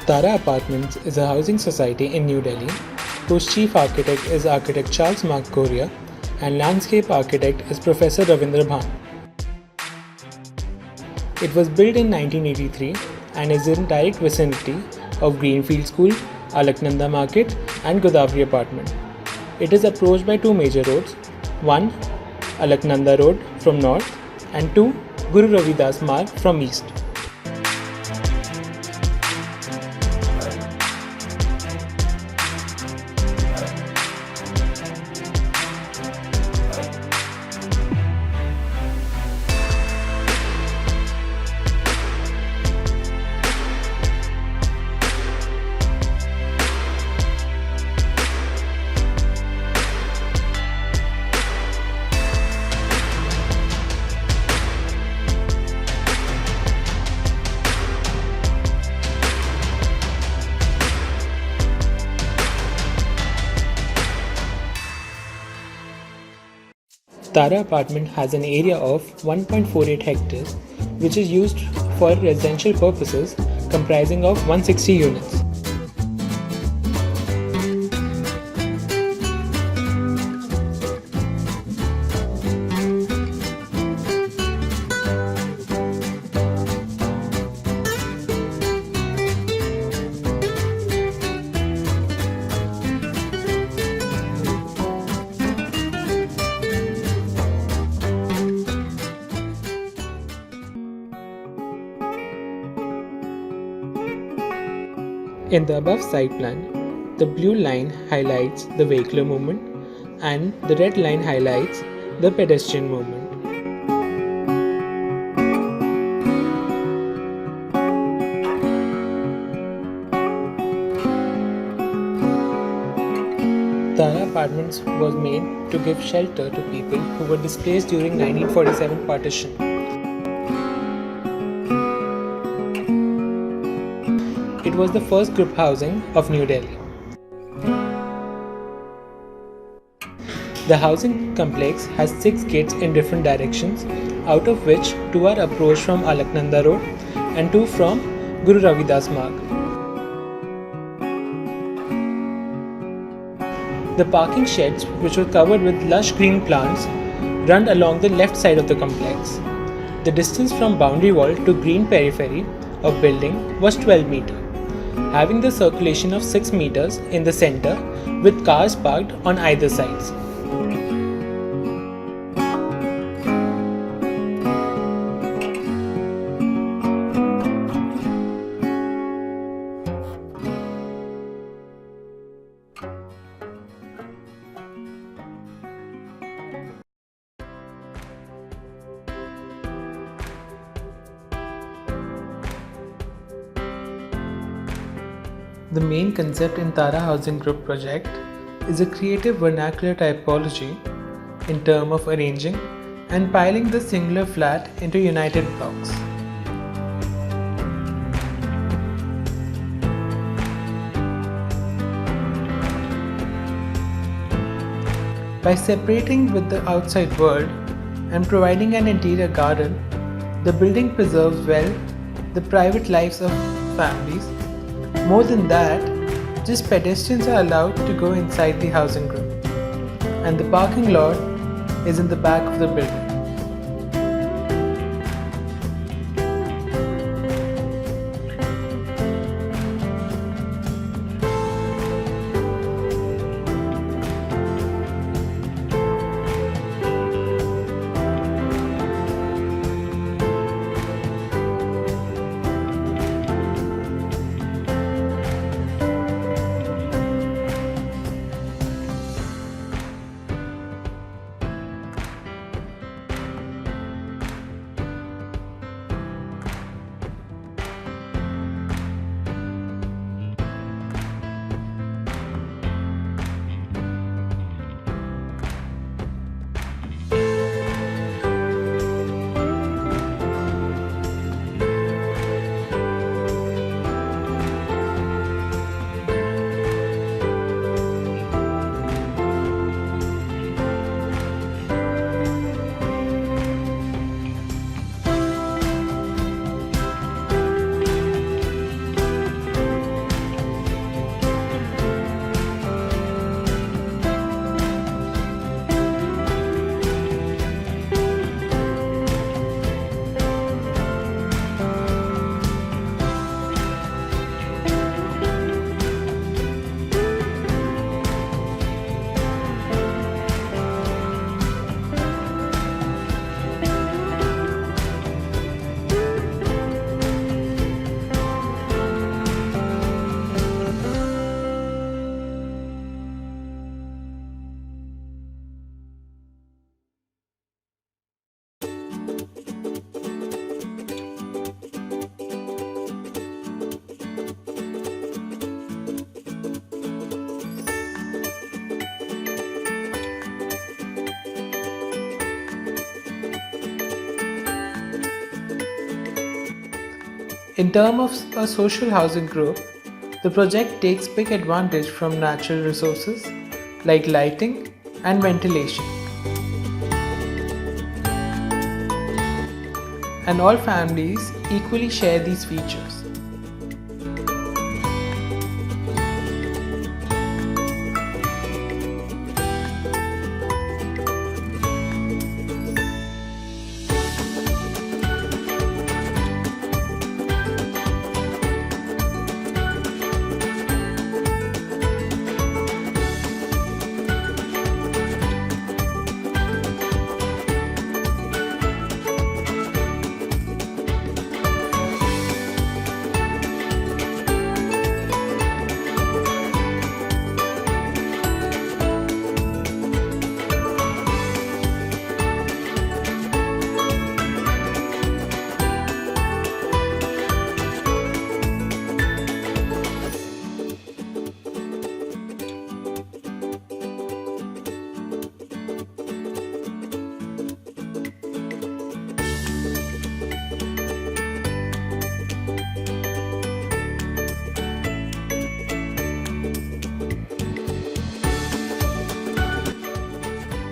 Tara Apartments is a housing society in New Delhi whose chief architect is architect Charles Mark Correa and landscape architect is Professor Ravindra Bhan. It was built in 1983 and is in direct vicinity of Greenfield School, Alaknanda Market and Godavari Apartment. It is approached by two major roads, one Alaknanda Road from north and two Guru Ravidas Marg from east. Tara Apartment has an area of 1.48 hectares which is used for residential purposes comprising of 160 units. In the above site plan, the blue line highlights the vehicular movement and the red line highlights the pedestrian movement. Tara Apartments was made to give shelter to people who were displaced during 1947 partition. It was the first group housing of New Delhi. The housing complex has 6 gates in different directions, out of which 2 are approached from Alaknanda Road and 2 from Guru Ravidas Marg. The parking sheds, which were covered with lush green plants, run along the left side of the complex. The distance from boundary wall to green periphery of building was 12 meters. Having the circulation of 6 meters in the center with cars parked on either sides. The main concept in Tara Housing Group project is a creative vernacular typology in terms of arranging and piling the singular flat into united blocks. By separating with the outside world and providing an interior garden, the building preserves well the private lives of families. More than that, just pedestrians are allowed to go inside the housing group, and the parking lot is in the back of the building. In terms of a social housing group, the project takes big advantage from natural resources like lighting and ventilation. And all families equally share these features.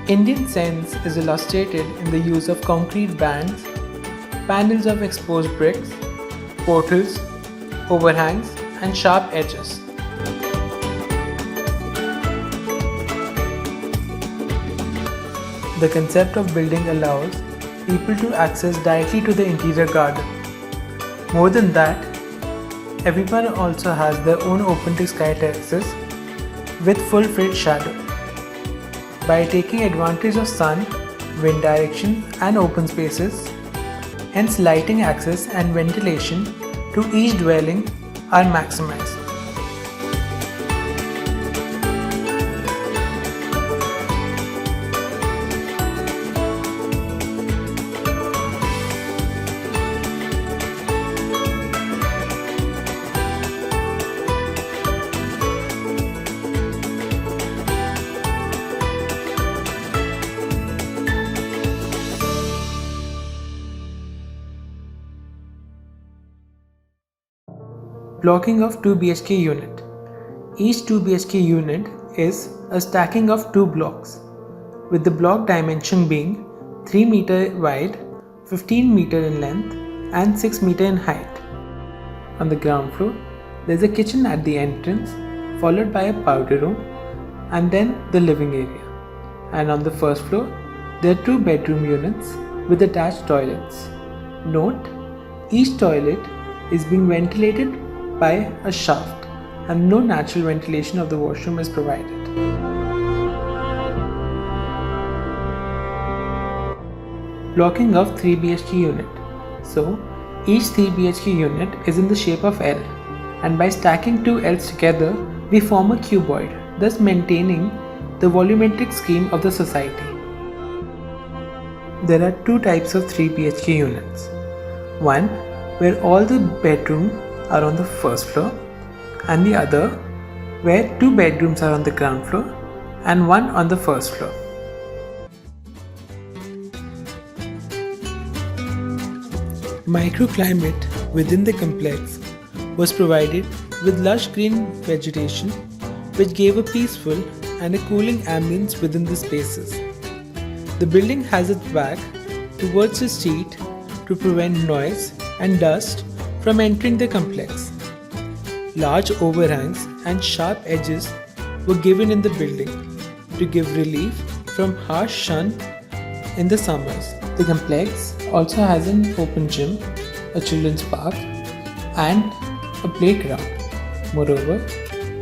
Indian sense is illustrated in the use of concrete bands, panels of exposed bricks, portals, overhangs, and sharp edges. The concept of building allows people to access directly to the interior garden. More than that, everyone also has their own open to sky terraces with full filled shadow. By taking advantage of sun, wind direction and open spaces, hence lighting access and ventilation to each dwelling are maximized. Blocking of 2 BHK unit. Each 2 BHK unit is a stacking of 2 blocks, with the block dimension being 3 meter wide, 15 meter in length and 6 meter in height. On the ground floor, there is a kitchen at the entrance, followed by a powder room and then the living area. And on the first floor, there are 2 bedroom units with attached toilets. Note, each toilet is being ventilated by a shaft and no natural ventilation of the washroom is provided. Blocking of 3 BHK unit. So, each 3 BHK unit is in the shape of L, and by stacking 2 L's together, we form a cuboid, thus maintaining the volumetric scheme of the society. There are 2 types of 3 BHK units. One where all the bedrooms are on the first floor, and the other where 2 bedrooms are on the ground floor and 1 on the first floor. Microclimate within the complex was provided with lush green vegetation which gave a peaceful and a cooling ambience within the spaces. The building has its back towards the street to prevent noise and dust from entering the complex. Large overhangs and sharp edges were given in the building to give relief from harsh sun in the summers. The complex also has an open gym, a children's park, and a playground. Moreover,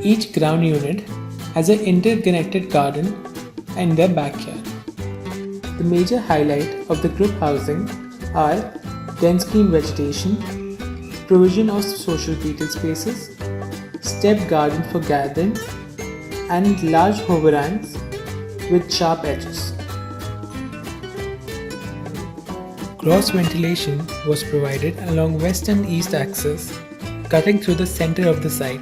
each ground unit has an interconnected garden in their backyard. The major highlight of the group housing are dense green vegetation, provision of social retail spaces, step garden for gatherings, and large overhangs with sharp edges. Cross ventilation was provided along west and east axis, cutting through the center of the site.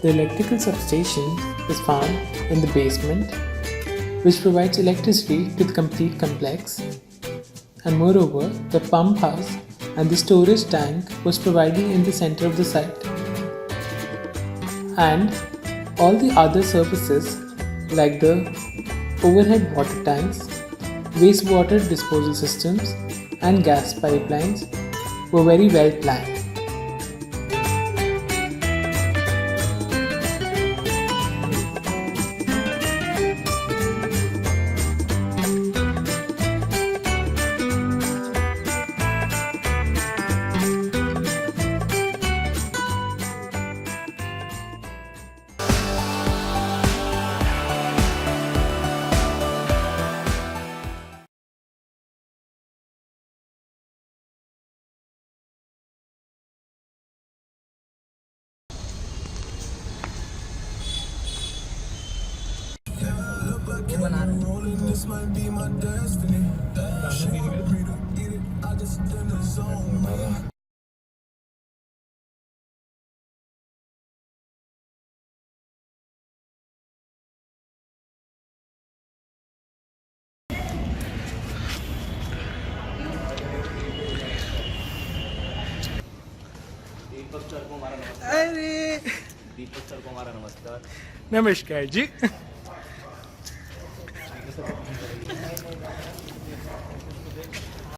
The electrical substation is found in the basement, which provides electricity to the complete complex. And moreover, the pump house and the storage tank was provided in the center of the site. And all the other services like the overhead water tanks, wastewater disposal systems, and gas pipelines were very well planned. अरे दीपक sir को हमारा नमस्कार। नमस्कार जी।